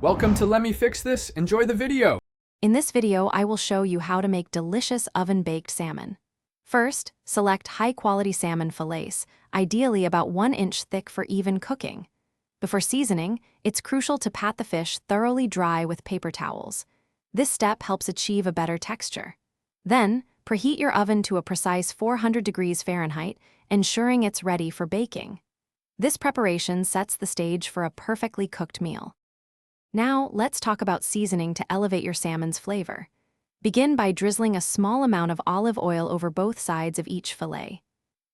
Welcome to Let Me Fix This. Enjoy the video. In this video, I will show you how to make delicious oven-baked salmon. First, select high-quality salmon fillets, ideally about 1 inch thick for even cooking. Before seasoning, it's crucial to pat the fish thoroughly dry with paper towels. This step helps achieve a better texture. Then, preheat your oven to a precise 400 degrees Fahrenheit, ensuring it's ready for baking. This preparation sets the stage for a perfectly cooked meal. Now, let's talk about seasoning to elevate your salmon's flavor. Begin by drizzling a small amount of olive oil over both sides of each fillet.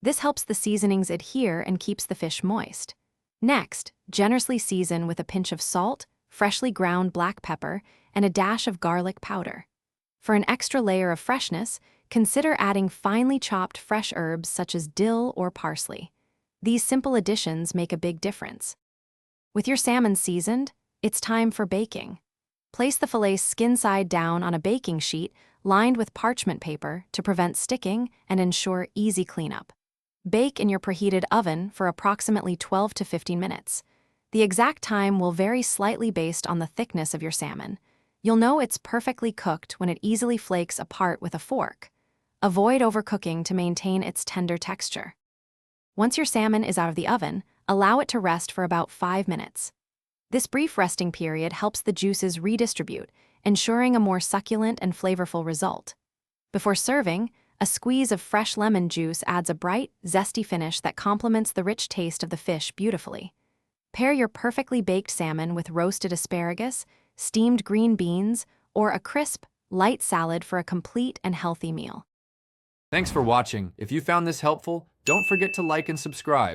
This helps the seasonings adhere and keeps the fish moist. Next, generously season with a pinch of salt, freshly ground black pepper, and a dash of garlic powder. For an extra layer of freshness, consider adding finely chopped fresh herbs such as dill or parsley. These simple additions make a big difference. With your salmon seasoned, it's time for baking. Place the fillet skin side down on a baking sheet lined with parchment paper to prevent sticking and ensure easy cleanup. Bake in your preheated oven for approximately 12 to 15 minutes. The exact time will vary slightly based on the thickness of your salmon. You'll know it's perfectly cooked when it easily flakes apart with a fork. Avoid overcooking to maintain its tender texture. Once your salmon is out of the oven, allow it to rest for about 5 minutes. This brief resting period helps the juices redistribute, ensuring a more succulent and flavorful result. Before serving, a squeeze of fresh lemon juice adds a bright, zesty finish that complements the rich taste of the fish beautifully. Pair your perfectly baked salmon with roasted asparagus, steamed green beans, or a crisp, light salad for a complete and healthy meal. Thanks for watching. If you found this helpful, don't forget to like and subscribe.